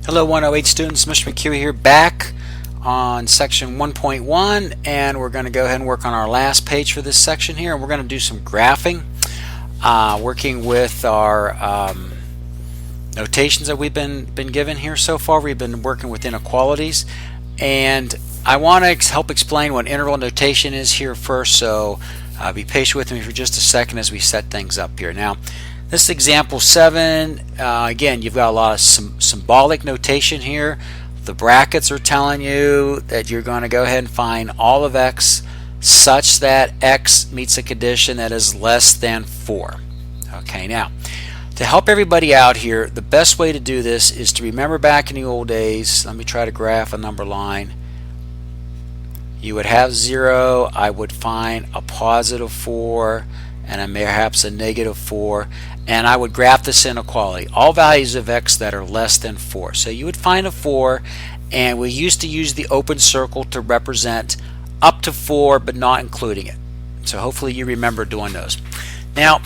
Hello 108 students, Mr. McCue here, back on section 1.1, and we're going to go ahead and work on our last page for this section here, and we're going to do some graphing, working with our notations that we've been given here so far. We've been working with inequalities, and I want to help explain what interval notation is here first, so be patient with me for just a second as we set things up here. Now, this example 7, again, you've got a lot of symbolic notation here. The brackets are telling you that you're going to go ahead and find all of x such that x meets a condition that is less than 4. Okay, now, to help everybody out here, the best way to do this is to remember back in the old days. Let me try to graph a number line. You would have 0, I would find a positive 4, and perhaps a negative 4, and I would graph this inequality, all values of x that are less than 4. So you would find a 4, and we used to use the open circle to represent up to 4 but not including it. So hopefully you remember doing those. Now,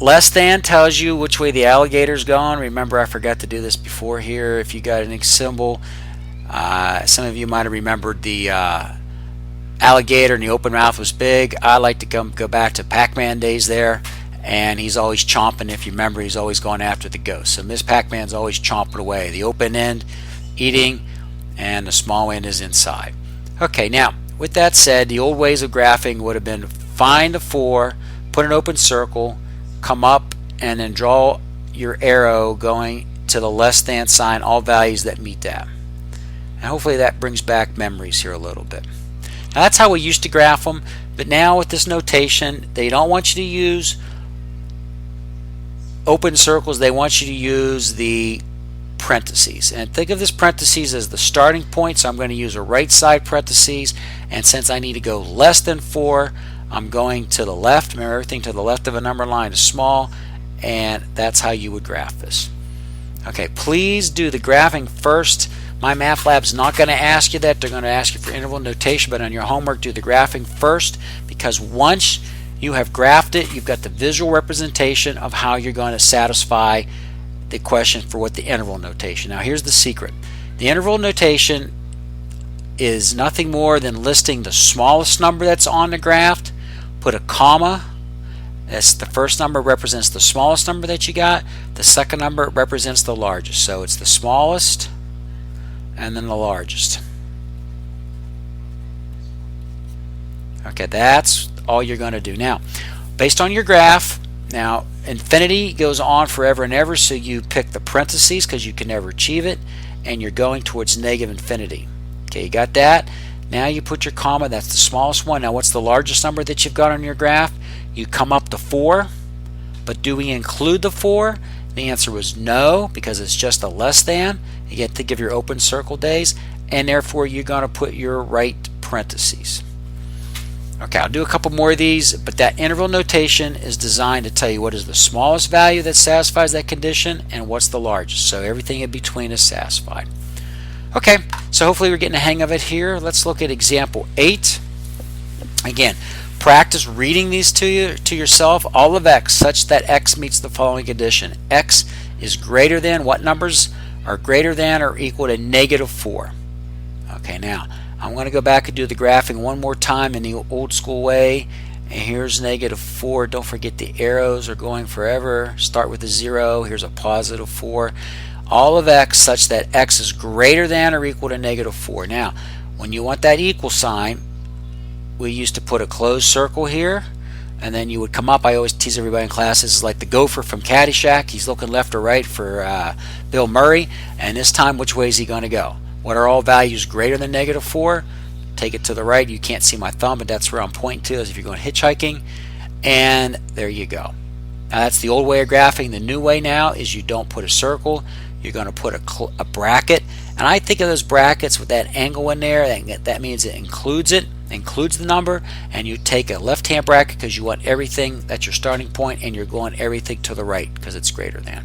less than tells you which way the alligator's going. Remember, I forgot to do this before here. If you got an symbol, some of you might have remembered the alligator and the open mouth was big. I like to go back to Pac-Man days there, and he's always chomping. If you remember, he's always going after the ghost. So Miss Pac-Man's always chomping away. The open end eating, and the small end is inside. Okay, now with that said, the old ways of graphing would have been find a 4, put an open circle, come up, and then draw your arrow going to the less than sign, all values that meet that. And hopefully that brings back memories here a little bit. Now that's how we used to graph them, but now with this notation, they don't want you to use open circles, they want you to use the parentheses. And think of this parentheses as the starting point, so I'm going to use a right side parentheses, and since I need to go less than 4, I'm going to the left. Remember, everything to the left of a number line is small, and that's how you would graph this. Okay, please do the graphing first. My math lab's not going to ask you that. They're going to ask you for interval notation, but on your homework, do the graphing first, because once you have graphed it, you've got the visual representation of how you're going to satisfy the question for what the interval notation. Now here's the secret. The interval notation is nothing more than listing the smallest number that's on the graph, put a comma. That's the first number represents the smallest number that you got. The second number represents the largest. So it's the smallest and then the largest. Okay, that's all you're going to do. Now, based on your graph, now infinity goes on forever and ever, so you pick the parentheses because you can never achieve it, and you're going towards negative infinity. Okay, you got that? Now you put your comma, that's the smallest one. Now what's the largest number that you've got on your graph? You come up to 4, but do we include the 4? The answer was no, because it's just a less than. You get to give your open circle days, and therefore you're going to put your right parentheses. Okay, I'll do a couple more of these, but that interval notation is designed to tell you what is the smallest value that satisfies that condition and what's the largest. So everything in between is satisfied. Okay, so hopefully we're getting the hang of it here. Let's look at example 8. Again, practice reading these to yourself. All of x such that x meets the following condition. X is greater than, what numbers are greater than or equal to negative 4? Okay, now I'm going to go back and do the graphing one more time in the old school way. And here's negative 4. Don't forget the arrows are going forever. Start with a 0. Here's a positive 4. All of x such that x is greater than or equal to negative 4. Now, when you want that equal sign, we used to put a closed circle here, and then you would come up. I always tease everybody in class, this is like the gopher from Caddyshack. He's looking left or right for Bill Murray, and this time which way is he going to go? What are all values greater than negative 4? Take it to the right. You can't see my thumb, but that's where I'm pointing to as if you're going hitchhiking, and there you go. Now that's the old way of graphing. The new way now is you don't put a circle. You're going to put a bracket, and I think of those brackets with that angle in there. That means it includes the number, and you take a left-hand bracket because you want everything that's your starting point, and you're going everything to the right because it's greater than.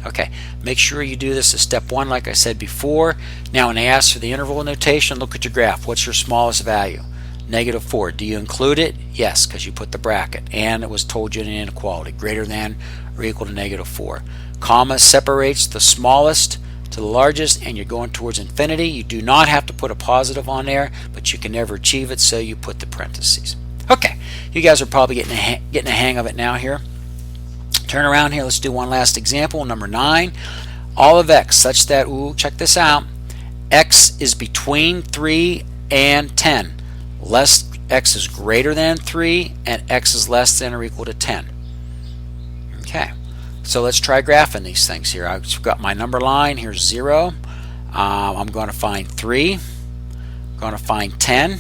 Okay, make sure you do this as step 1 like I said before. Now when they ask for the interval notation, look at your graph. What's your smallest value? Negative 4. Do you include it? Yes, because you put the bracket, and it was told you an inequality, greater than or equal to negative 4. Comma separates the smallest to the largest, and you're going towards infinity. You do not have to put a positive on there, but you can never achieve it, so you put the parentheses. Okay, you guys are probably getting a hang of it now here. Turn around here. Let's do one last example. Number 9. All of x such that, check this out, x is between 3 and 10. X is greater than 3 and x is less than or equal to 10. Okay, so let's try graphing these things here. I've got my number line. Here's 0. I'm going to find 3. I'm going to find 10.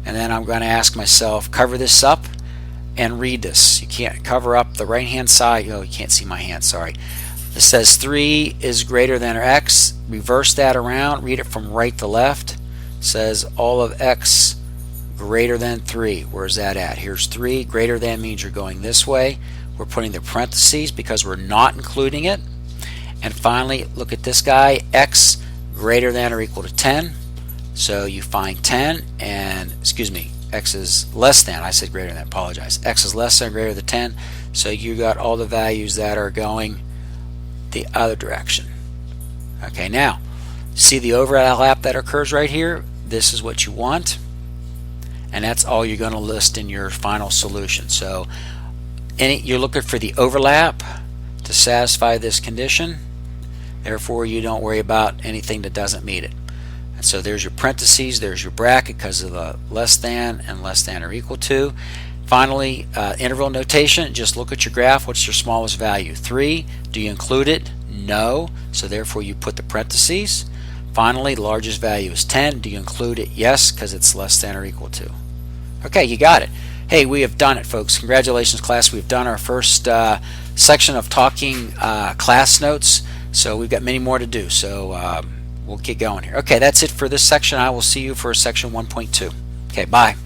And then I'm going to ask myself, cover this up and read this. You can't cover up the right hand side. Oh, you can't see my hand, sorry. It says 3 is greater than or x. Reverse that around, read it from right to left. It says all of x greater than 3. Where's that at? Here's 3. Greater than means you're going this way. We're putting the parentheses because we're not including it. And finally, look at this guy, x greater than or equal to 10. So you find 10 and, excuse me, x is less than, I said greater than, apologize. X is less than or greater than 10. So you got all the values that are going the other direction. Okay, now see the overlap that occurs right here? This is what you want, and that's all you're going to list in your final solution. So you're looking for the overlap to satisfy this condition, therefore you don't worry about anything that doesn't meet it. And so there's your parentheses, there's your bracket because of the less than and less than or equal to. Finally, interval notation, just look at your graph. What's your smallest value? 3. Do you include it? No. So therefore you put the parentheses. Finally, the largest value is 10. Do you include it? Yes, because it's less than or equal to. Okay, you got it. Hey, we have done it, folks. Congratulations, class. We've done our first section of talking class notes. So we've got many more to do. So we'll get going here. Okay, that's it for this section. I will see you for section 1.2. Okay, bye.